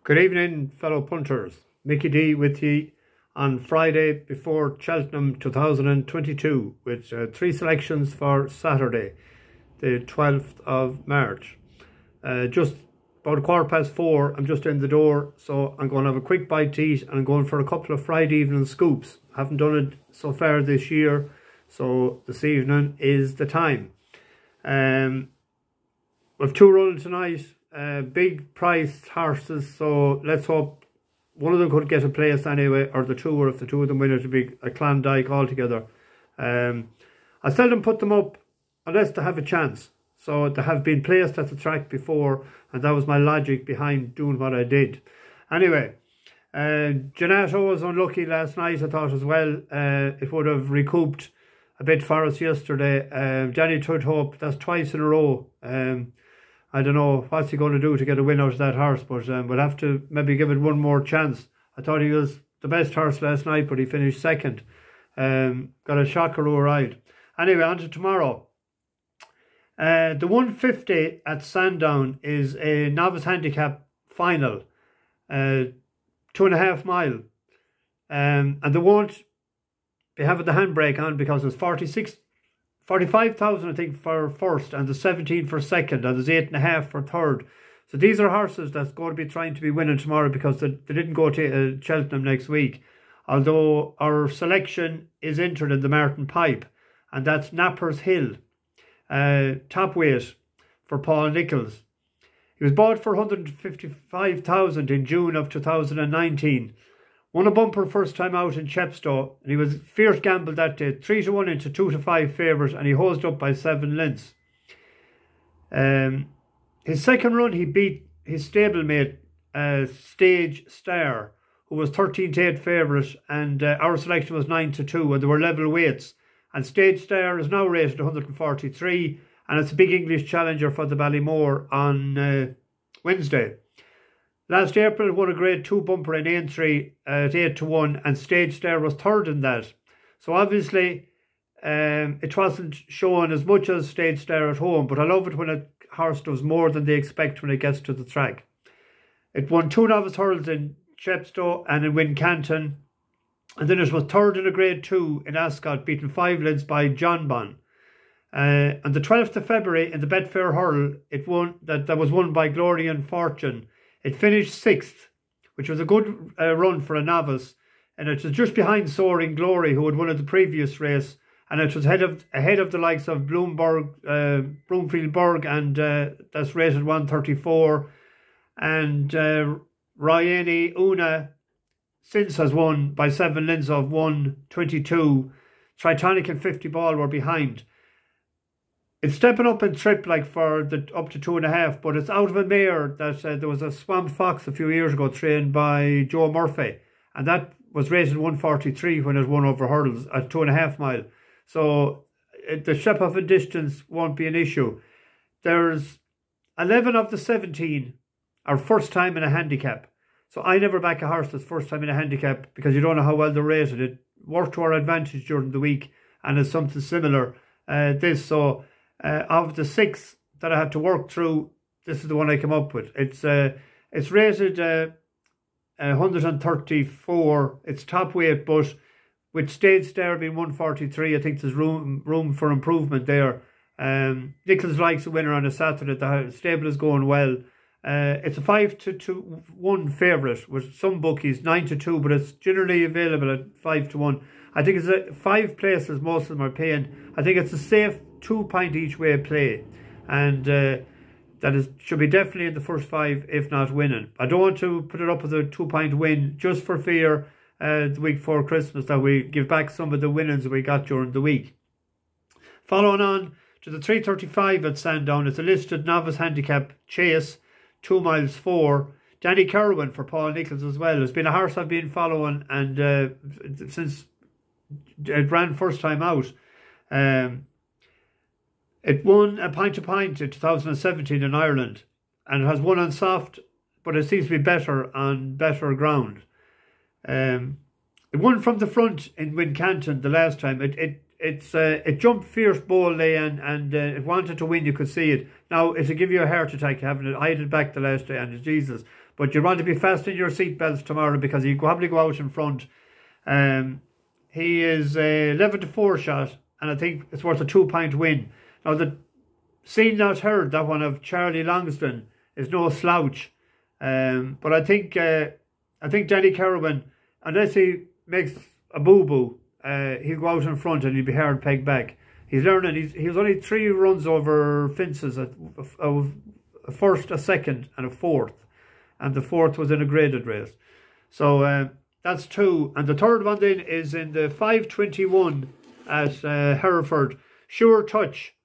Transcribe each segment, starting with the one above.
Good evening, fellow punters. Mickey D with you on Friday before Cheltenham 2022 with three selections for Saturday, the 12th of March. Just about 4:15, I'm just in the door, so I'm going to have a quick bite to eat and I'm going for a couple of Friday evening scoops. I haven't done it so far this year, so this evening is the time. We've two rolling tonight. Big priced horses, so let's hope one of them could get a place anyway, or the two, or if the two of them win, it would be a Klondike altogether. I seldom put them up unless they have a chance, so they have been placed at the track before, and that was my logic behind doing what I did. Anyway, Janato was unlucky last night, I thought as well. It would have recouped a bit for us yesterday. Danny Tudhope, that's twice in a row. I don't know what's he going to do to get a win out of that horse, but we'll have to maybe give it one more chance. I thought he was the best horse last night, but he finished second. Got a shocker ride. Anyway, on to tomorrow. The 150 at Sandown is a novice handicap final, 2.5 mile. And they won't be having the handbrake on because it's 45,000 I think for first, and the 17 for second, and there's 8.5 for third. So these are horses that's going to be trying to be winning tomorrow because they didn't go to Cheltenham next week. Although our selection is entered in the Martin Pipe, and that's Knappers Hill, top weight for Paul Nicholls. He was bought for 155,000 in June of 2019. Won a bumper first time out in Chepstow, and he was fierce gamble that day, 3-1 into 2-5 favours, and he hosed up by 7 lengths. His second run, he beat his stablemate, Stage Star, who was 13-8 favourite, and our selection was 9-2, and they were level weights. And Stage Star is now rated 143, and it's a big English challenger for the Ballymore on Wednesday. Last April, won a Grade 2 bumper in Aintree at 8-1, and Stage Star was third in that. So obviously, it wasn't showing as much as Stage Star at home, but I love it when a horse does more than they expect when it gets to the track. It won 2 novice hurdles in Chepstow and in Wincanton, and then it was third in a Grade 2 in Ascot, beaten 5 lengths by John Bon. On the 12th of February in the Betfair Hurdle, that was won by Glory and Fortune. It finished 6th, which was a good run for a novice, and it was just behind Soaring Glory, who had won at the previous race, and it was ahead of the likes of Broomfield Burg, and that's rated 134, and Ryani Una since has won by 7 lengths of 122. Tritonic and 50 Ball were behind. It's stepping up in trip like for the up to 2.5, but it's out of a mare that there was a Swamp Fox a few years ago trained by Joe Murphy, and that was rated 143 when it won over hurdles at 2.5 mile. So the step up in distance won't be an issue. There's 11 of the 17 are first time in a handicap. So I never back a horse that's first time in a handicap because you don't know how well they're rated. It worked to our advantage during the week, and it's something similar So of the 6 that I had to work through, this is the one I came up with. It's rated 134. It's top weight, but with Stage Star being 143, I think there's room for improvement there. Nicholls likes a winner on a Saturday. The stable is going well. It's a 5-1 favourite with some bookies, 9-2, but it's generally available at 5-1. I think it's 5 places most of them are paying. I think it's a safe 2-point each way play, and should be definitely in the first 5, if not winning. I don't want to put it up as a 2-point win just for fear the week before Christmas that we give back some of the winnings that we got during the week. Following on to the 335 at Sandown, it's a listed novice handicap Chase, 2 miles 4. Danny Kirwan for Paul Nicholls as well. It's been a horse I've been following, and since it ran first time out. It won a Pint to Pint in 2017 in Ireland, and it has won on soft, but it seems to be better on better ground. It won from the front in Wincanton the last time. It jumped fierce bowl lay and it wanted to win. You could see it. Now it'll give you a heart attack having it. I had it back the last day, and Jesus. But you want to be fastening your seatbelts tomorrow because he'll probably go out in front. He is a 11-4 shot, and I think it's worth a 2-point win. Now, the Seen Not Heard, that one of Charlie Longston, is no slouch. But I think Danny Kirwan, unless he makes a boo-boo, he'll go out in front and he'll be hard pegged back. He's learning. He was only 3 runs over fences, a first, a second, and a fourth. And the fourth was in a graded race. So that's 2. And the third one then is in the 5:21 at Hereford. Sure Touch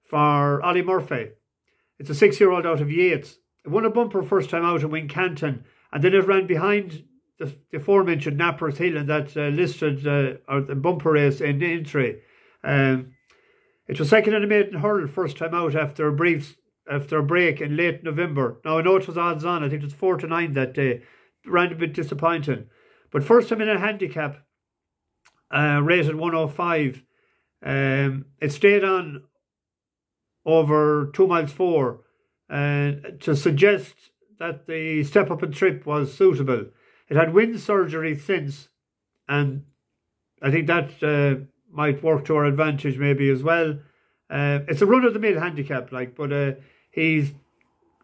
for Ollie Murphy. It's a 6-year-old out of Yates. It won a bumper first time out in Wincanton. And then it ran behind the aforementioned Knappers Hill in that listed or the bumper race in Intry. It was second in the maiden hurdle first time out after a break in late November. Now I know it was odds on. I think it was 4-9 that day. Ran a bit disappointing. But first time in a handicap, rated 105. It stayed on over 2 miles 4 to suggest that the step up and trip was suitable. It had wind surgery since, and I think that might work to our advantage maybe as well. It's a run-of-the-mill handicap, but he's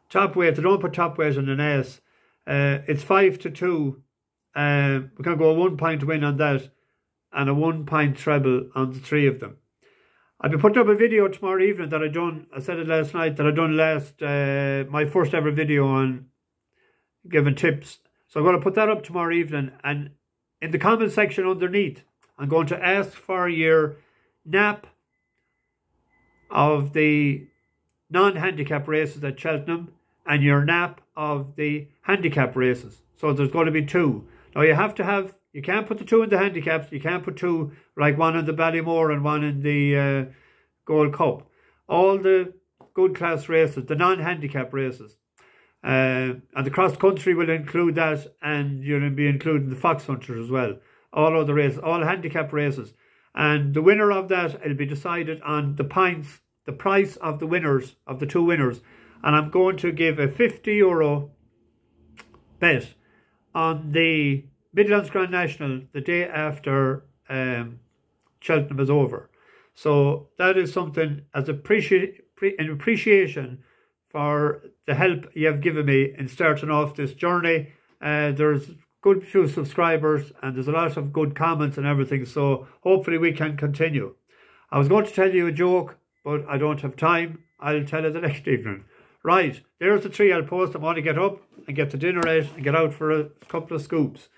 top weight. They don't put top weight on an ace. It's 5-2. We can go a 1-point win on that and a 1-point treble on the 3 of them. I'll be putting up a video tomorrow evening that I said it last night, that I done my first ever video on giving tips. So I'm going to put that up tomorrow evening, and in the comment section underneath, I'm going to ask for your nap of the non-handicap races at Cheltenham and your nap of the handicap races. So there's going to be 2. Now you can't put the 2 in the handicaps. You can't put 2, like one in the Ballymore and one in the Gold Cup. All the good class races, the non-handicap races. And the cross country will include that, and you'll be including the fox hunters as well. All other races, all handicap races. And the winner of that will be decided on the points, the price of the winners, of the 2 winners. And I'm going to give a €50 bet on the Midlands Grand National the day after Cheltenham is over. So that is something as an appreciation for the help you have given me in starting off this journey. There's good few subscribers and there's a lot of good comments and everything, so hopefully we can continue. I was going to tell you a joke, but I don't have time. I'll tell it the next evening. Right, there's the 3 I'll post. I want to get up and get the dinner out and get out for a couple of scoops.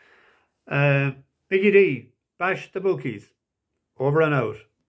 Biggie D, bash the bookies. Over and out.